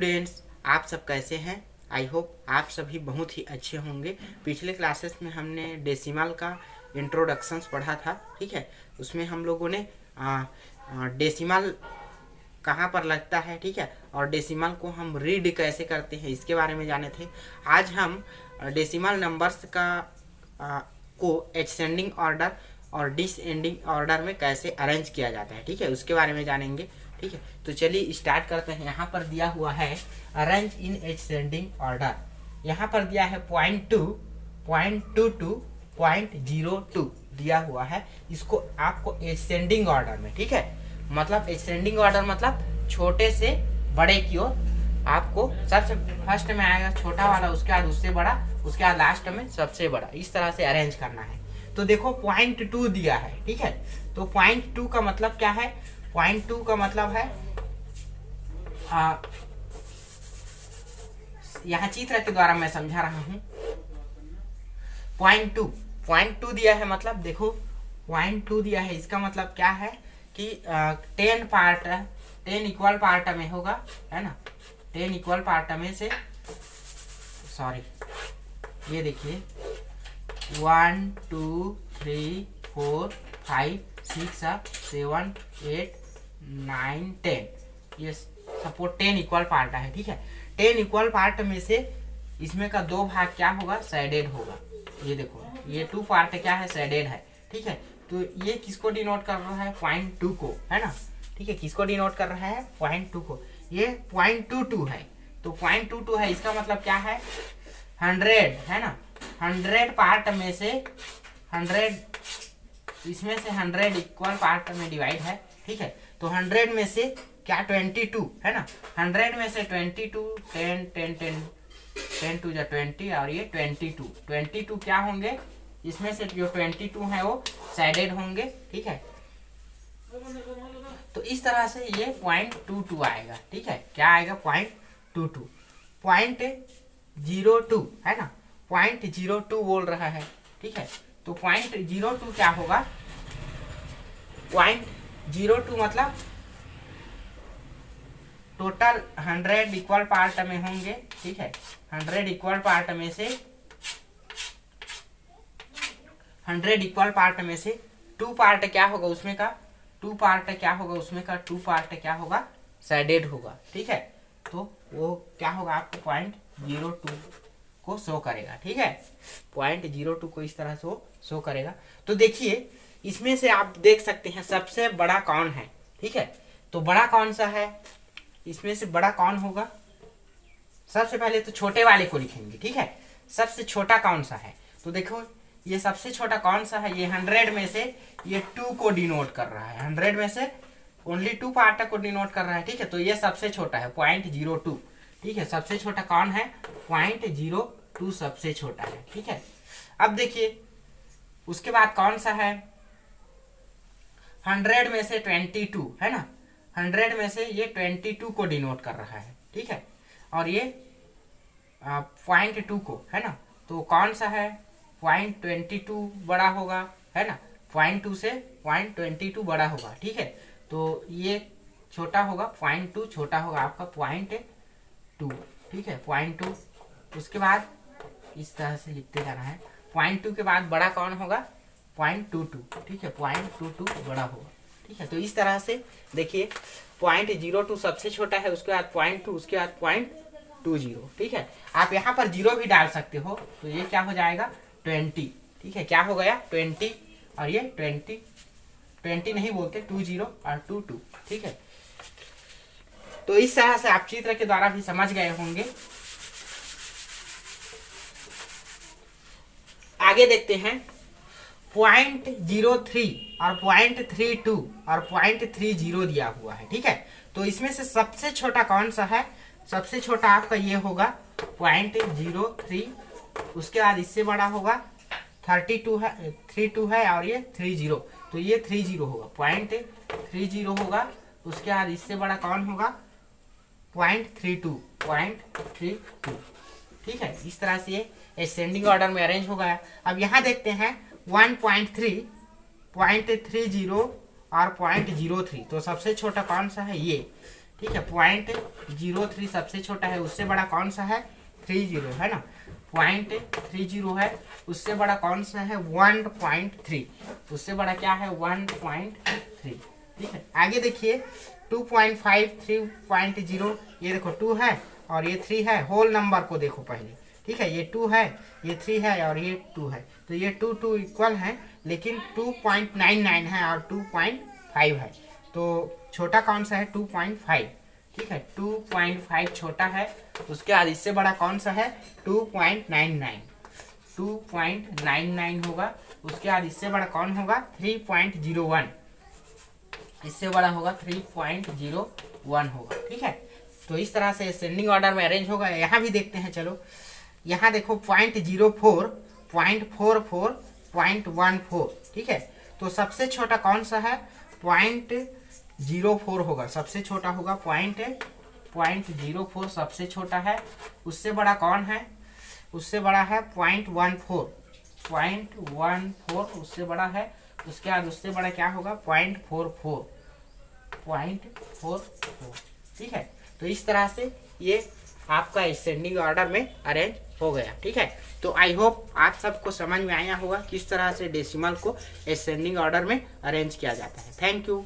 Students, आप सब कैसे हैं? आई होप आप सभी बहुत ही अच्छे होंगे। पिछले क्लासेस में हमने डेसिमल का इंट्रोडक्शंस पढ़ा था, ठीक है। उसमें हम लोगों ने डेसिमल कहाँ पर लगता है, ठीक है, और डेसिमल को हम रीड कैसे करते हैं इसके बारे में जाने थे। आज हम डेसिमल नंबर्स का को एसेंडिंग ऑर्डर और डिसेंडिंग ऑर्डर में कैसे अरेंज किया जाता है, ठीक है, उसके बारे में जानेंगे। ठीक है, तो चलिए स्टार्ट करते हैं। यहाँ पर दिया हुआ है अरेंज इन एसेंडिंग ऑर्डर। यहाँ पर दिया है 0.2, 0.22, 0.02 दिया हुआ है। इसको आपको एसेंडिंग ऑर्डर में, ठीक है, मतलब एसेंडिंग ऑर्डर मतलब छोटे से बड़े की ओर आपको सबसे फर्स्ट में आएगा छोटा वाला, उसके बाद उससे बड़ा, उसके बाद लास्ट में सबसे बड़ा, इस तरह से अरेंज करना है। तो देखो 0.2 दिया है, ठीक है, तो 0.2 का मतलब क्या है? 0.2 का मतलब है यहाँ चित्र के द्वारा मैं समझा रहा हूं। 0.2 दिया है, मतलब देखो 0.2 दिया है, इसका मतलब क्या है कि 10 इक्वल पार्ट में होगा, है ना। 10 इक्वल पार्ट में से, सॉरी, ये देखिए 1 2 3 4 5 6 7 8 9 10, ये सपोज 10 इक्वल पार्ट है, ठीक है। 10 इक्वल पार्ट में से इसमें का 2 भाग क्या होगा? सैडेड होगा। ये देखो, ये 2 पार्ट क्या है? सैडेड है, ठीक है। तो ये किसको डिनोट कर रहा है? 0.2 को, है ना, ठीक है। किसको डिनोट कर रहा है? 0.2 को। ये 0.22 है, तो 0.22 है, इसका मतलब क्या है? 100, है ना। 100 पार्ट में से 100, इसमें से 100 इक्वल पार्ट में डिवाइड है, ठीक है। तो 100 में से क्या? 22, है ना। 100 में से 22, 10 10 10 10 टू जा 20, और ये 22 क्या होंगे? इसमें से जो 22 है वो सैडेड होंगे, ठीक है। तो इस तरह से ये 0.22 आएगा, ठीक है। क्या आएगा? 0.22, 0.02, है ना। 0.02 बोल रहा है, ठीक है। तो 0.02 क्या होगा? 0.02 मतलब टोटल 100 इक्वल पार्ट में होंगे, ठीक है। 100 इक्वल पार्ट में से 100 इक्वल पार्ट में से 2 पार्ट क्या होगा उसमें का? 2 पार्ट क्या होगा उसमें का? 2 पार्ट क्या होगा? सैडेड होगा, ठीक है। तो वो क्या होगा? आपको 0.02 को शो करेगा, ठीक है। 0.02 को इस तरह से शो करेगा। तो देखिए, इसमें से आप देख सकते हैं सबसे बड़ा कौन है, ठीक है। तो बड़ा कौन सा है? इसमें से बड़ा कौन होगा? सबसे पहले तो छोटे वाले को लिखेंगे, ठीक है। सबसे छोटा कौन सा है? तो देखो, ये सबसे छोटा कौन सा है? ये 100 में से ये 2 को डिनोट कर रहा है। 100 में से ओनली 2 पार्ट को डिनोट कर रहा है, ठीक है। तो ये सबसे छोटा है 0.02, ठीक है। सबसे छोटा कौन है? 0.02 सबसे छोटा है, ठीक है। अब देखिए उसके बाद कौन सा है? 100 में से 22, है ना। 100 में से ये 22 को डिनोट कर रहा है, ठीक है। और ये 0.2 को, है ना। तो कौन सा है? 0.22 बड़ा होगा, है ना। 0.2 से 0.22 बड़ा होगा, ठीक है। तो ये छोटा होगा, 0.2 छोटा होगा आपका 0.2, ठीक है। 0.2, उसके बाद इस तरह से लिखते जाना है। 0.2 के बाद बड़ा कौन होगा? 0.22, ठीक है। 0.22 बड़ा होगा, ठीक है। तो इस तरह से देखिए 0.02 सबसे छोटा है, उसके बाद 0.2, उसके बाद 0.20, ठीक है। आप यहाँ पर 0 भी डाल सकते हो, तो ये क्या हो जाएगा? 20, ठीक है। क्या हो गया? 20, और ये 20 नहीं बोलते, 20 और 22, ठीक है। तो इस तरह से आप चित्र के द्वारा भी समझ गए होंगे। आगे देखते हैं। 0.03 और 0.32 और 0.30 दिया हुआ है, ठीक है। तो इसमें से सबसे छोटा कौन सा है? सबसे छोटा आपका ये होगा 0.03, उसके बाद इससे बड़ा होगा 32 है, और ये 30, तो ये 30 होगा, 0.30 होगा। उसके बाद इससे बड़ा कौन होगा? 0.32, ठीक है। इस तरह से ये एसेंडिंग ऑर्डर में अरेंज हो गया। अब यहाँ देखते हैं 1.3, 0.30 और 0.03, तो सबसे छोटा कौन सा है? ये, ठीक है। 0.03 सबसे छोटा है, उससे बड़ा कौन सा है 30 है ना। 0.30 है, उससे बड़ा कौन सा है 1.3, उससे बड़ा क्या है 1.3। ठीक है। आगे देखिए 2.5 3.0, ये देखो 2 है और ये 3 है। होल नंबर को देखो पहले, ठीक है। ये 2 है, ये 3 है और ये 2 है, तो ये 2 इक्वल है, लेकिन 2.99 है और 2.5 है, तो छोटा कौन सा है 2.5। ठीक है, 2.5 छोटा है। उसके बाद इससे बड़ा कौन सा है 2.99 होगा। उसके बाद इससे बड़ा कौन होगा 3.01, इससे बड़ा होगा 3.01 होगा। ठीक है, तो इस तरह से असेंडिंग ऑर्डर में अरेंज होगा। यहाँ भी देखते हैं, चलो यहाँ देखो 0.04 0.44 0.14। ठीक है, तो सबसे छोटा कौन सा है 0.04 होगा, सबसे छोटा होगा 0.04 सबसे छोटा है। उससे बड़ा कौन है, उससे बड़ा है 0.14 उससे बड़ा है। उसके बाद उससे बड़ा क्या होगा 0.44। ठीक है, तो इस तरह से ये आपका असेंडिंग ऑर्डर में अरेंज हो गया। ठीक है, तो आई होप आप सबको समझ में आया होगा किस तरह से डेसिमल को असेंडिंग ऑर्डर में अरेंज किया जाता है। Thank you.